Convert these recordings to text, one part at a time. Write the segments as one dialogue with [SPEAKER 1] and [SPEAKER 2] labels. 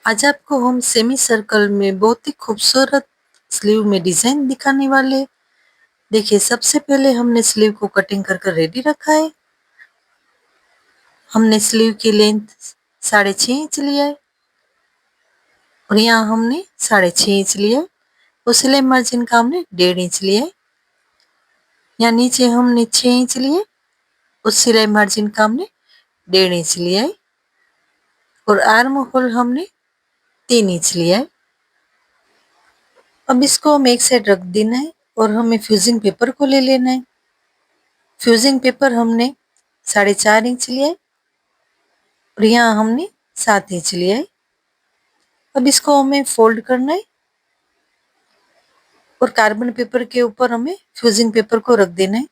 [SPEAKER 1] आज आपको हम सेमी सर्कल में बहुत ही खूबसूरत स्लीव में डिजाइन दिखाने वाले। देखिए, सबसे पहले हमने स्लीव को कटिंग कर कर रेडी रखा है। हमने स्लीव की लेंथ 6.5 इंच लिया है और यहाँ हमने 6.5 इंच लिया है और सिलाई मार्जिन का हमने 1.5 इंच लिया है। यहाँ नीचे हमने 6 इंच लिए और सिलाई मार्जिन का हमने 1.5 इंच लिया है और आर्म होल हमने 3 इंच लिया है। अब इसको हम एक साइड रख देना है और हमें फ्यूजिंग पेपर को ले लेना है। फ्यूजिंग पेपर हमने 4.5 इंच लिया है और यहाँ हमने 7 इंच लिया है। अब इसको हमें फोल्ड करना है और कार्बन पेपर के ऊपर हमें फ्यूजिंग पेपर को रख देना है।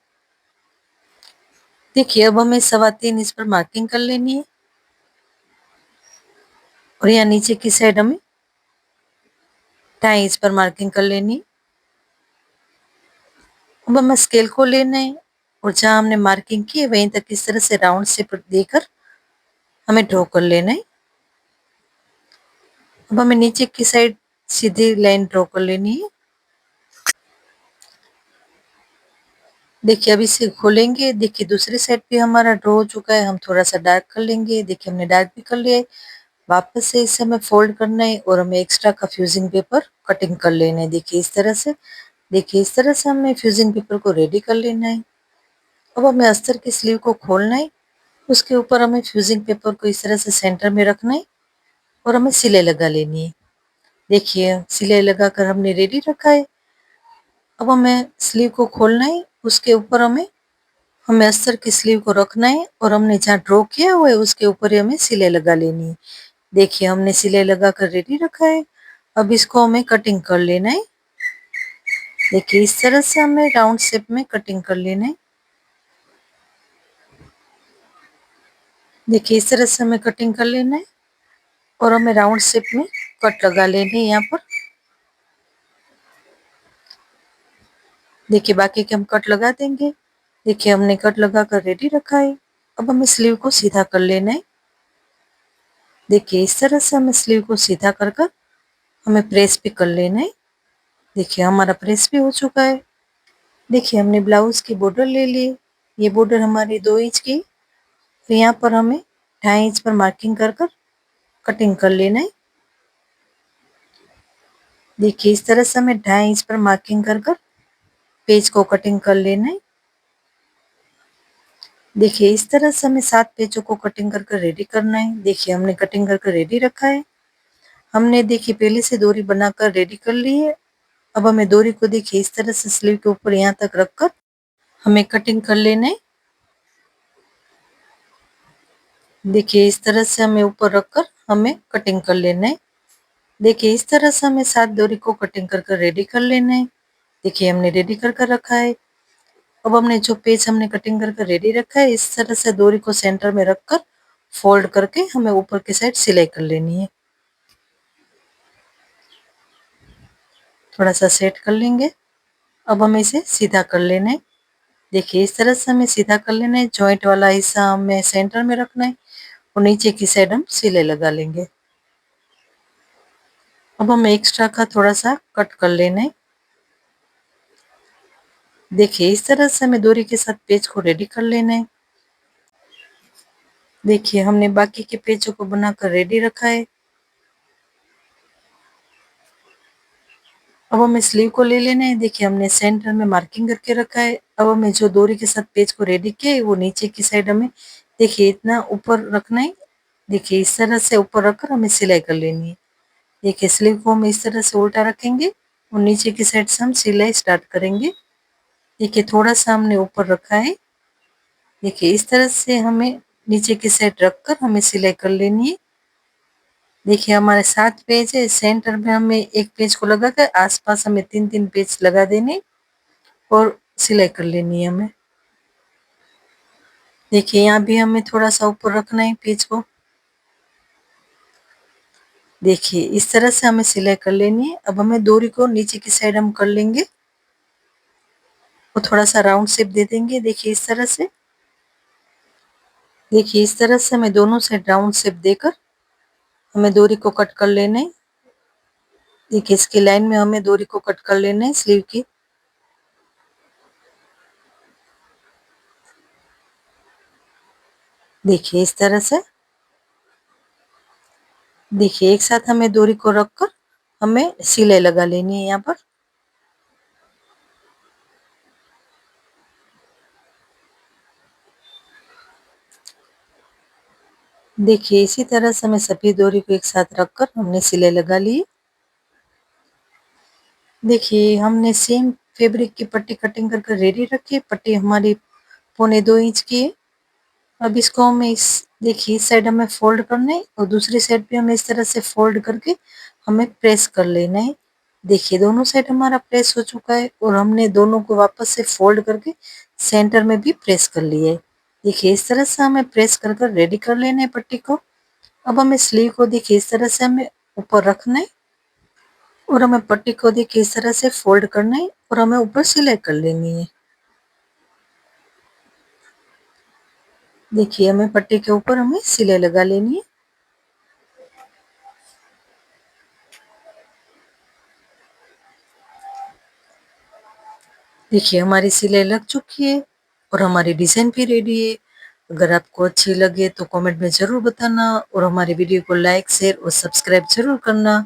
[SPEAKER 1] देखिए, अब हमें 3.25 इंच पर मार्किंग कर लेनी है और यहाँ नीचे की साइड हमें 2.5 इंच पर मार्किंग कर लेनी है। अब हमें स्केल को लेना है और जहाँ हमने मार्किंग की है वहीं तक इस तरह से राउंड शेप देकर हमें ड्रॉ कर लेना है। अब हमें नीचे की साइड सीधी लाइन ड्रॉ कर लेनी है। देखिए, अब इसे खोलेंगे। देखिए, दूसरी साइड भी हमारा ड्रॉ हो चुका है। हम थोड़ा सा डार्क कर लेंगे। देखिए, हमने डार्क भी कर लिया है। वापस से इसे हमें फोल्ड करना है और हमें एक्स्ट्रा का फ्यूजिंग पेपर कटिंग कर लेना है। देखिए, इस तरह से। देखिए, इस तरह से हमें फ्यूजिंग पेपर को रेडी कर लेना है। अब हमें अस्तर की स्लीव को खोलना है। उसके ऊपर हमें फ्यूजिंग पेपर को इस तरह से सेंटर में रखना है और हमें सिलाई लगा लेनी है। देखिए, सिलाई लगाकर हमने रेडी रखा है। अब हमें स्लीव को खोलना है। उसके ऊपर हमें हमें अस्तर की स्लीव को रखना है और हमने जहाँ ड्रॉ किया हुआ है उसके ऊपर ही हमें सिलाई लगा लेनी है। देखिए, हमने सिलाई लगा कर रेडी रखा है। अब इसको हमें कटिंग कर लेना है। देखिए, इस तरह से हमें राउंड शेप में कटिंग कर लेना है। देखिए, इस तरह से हमें कटिंग कर लेना है और हमें राउंड शेप में कट लगा लेने हैं यहाँ पर। देखिए, बाकी के हम कट लगा देंगे। देखिए, हमने कट लगा कर रेडी रखा है। अब हमें स्लीव को सीधा कर लेना है। देखिए, इस तरह से हमें स्लीव को सीधा कर कर हमें प्रेस भी कर लेना है। देखिए, हमारा प्रेस भी हो चुका है। देखिए, हमने ब्लाउज की बॉर्डर ले ली। ये बॉर्डर हमारी 2 इंच की। तो यहाँ पर हमें 2.5 इंच पर मार्किंग कर कर कटिंग कर लेना है। देखिए, इस तरह से हमें 2.5 इंच पर मार्किंग कर कर पेज को कटिंग कर लेना है। देखिए, इस तरह से हमें 7 पेजों को कटिंग कर कर रेडी करना है। देखिए, हमने कटिंग कर कर रेडी रखा है। हमने देखिए पहले से डोरी बनाकर रेडी कर ली है। अब हमें डोरी को देखिए इस तरह से स्लीव के ऊपर यहाँ तक रखकर हमें कटिंग कर लेना है। देखिए, इस तरह से हमें ऊपर रखकर हमें कटिंग कर लेना है। देखिए, इस तरह से हमें 7 डोरी को कटिंग कर कर रेडी कर लेना है। देखिए, हमने रेडी कर कर रखा है। अब हमने जो पेज हमने कटिंग कर कर रेडी रखा है इस तरह से डोरी को सेंटर में रखकर फोल्ड करके हमें ऊपर की साइड सिलाई कर लेनी है। थोड़ा सा सेट कर लेंगे। अब हमें इसे सीधा कर लेना है। देखिए, इस तरह से हमें सीधा कर लेना है। जॉइंट वाला हिस्सा हमें सेंटर में रखना है और नीचे की साइड हम सिलाई लगा लेंगे। अब हमें एक्स्ट्रा का थोड़ा सा कट कर लेना है। देखिए, इस तरह से हमें डोरी के साथ पेज को रेडी कर लेना है। देखिए, हमने बाकी के पेजों को बनाकर रेडी रखा है। अब हमें स्लीव को ले लेना है। देखिए, हमने सेंटर में मार्किंग करके रखा है। अब हमें जो डोरी के साथ पेज को रेडी किया है वो नीचे की साइड हमें देखिए इतना ऊपर रखना है। देखिए, इस तरह से ऊपर रखकर हमें सिलाई कर लेनी है। देखिए, स्लीव को हम इस तरह से उल्टा रखेंगे और नीचे की साइड से हम सिलाई स्टार्ट करेंगे। देखिए, थोड़ा सा हमने ऊपर रखा है। देखिए, इस तरह से हमें नीचे की साइड रखकर हमें सिलाई कर लेनी है। देखिए, हमारे 7 पेज है। सेंटर में हमें एक पेज को लगाकर आसपास हमें 3-3 पेज लगा देने और सिलाई कर लेनी है हमें। देखिए, यहाँ भी हमें थोड़ा सा ऊपर रखना है पेज को। देखिए, इस तरह से हमें सिलाई कर लेनी है। अब हमें डोरी को नीचे की साइड हम कर लेंगे और थोड़ा सा राउंड शेप दे देंगे। देखिए, इस तरह से। देखिए, इस तरह से हमें दोनों साइड राउंड शेप देकर हमें डोरी को कट कर लेना है। देखिए इसकी लाइन में हमें डोरी को कट कर लेना है स्लीव की। देखिए इस तरह से। देखिए एक साथ हमें डोरी को रखकर हमें सिलाई लगा लेनी है यहाँ पर। देखिए इसी तरह से हमें सभी डोरी को एक साथ रखकर हमने सिलाई लगा ली। देखिए हमने सेम फैब्रिक की पट्टी कटिंग करके रेडी रखी है। पट्टी हमारी 1.25 इंच की है। अब इसको हमें इस देखिए इस साइड हमें फोल्ड करना है और दूसरी साइड भी हमें इस तरह से फोल्ड करके हमें प्रेस कर लेना है। देखिए दोनों साइड हमारा प्रेस हो चुका है और हमने दोनों को वापस से फोल्ड करके सेंटर में भी प्रेस कर लिया है। देखिए इस तरह से हमें प्रेस कर कर रेडी कर लेना है पट्टी को। अब हमें स्लीव को देखिए इस तरह से हमें ऊपर रखना है और हमें पट्टी को देखिए इस तरह से फोल्ड करना है और हमें ऊपर सिलाई कर लेनी है। देखिए हमें पट्टी के ऊपर हमें सिलाई लगा लेनी है। देखिए हमारी सिलाई लग चुकी है और हमारी डिजाइन भी रेडी है। अगर आपको अच्छी लगे तो कमेंट में जरूर बताना और हमारी वीडियो को लाइक शेयर और सब्सक्राइब जरूर करना।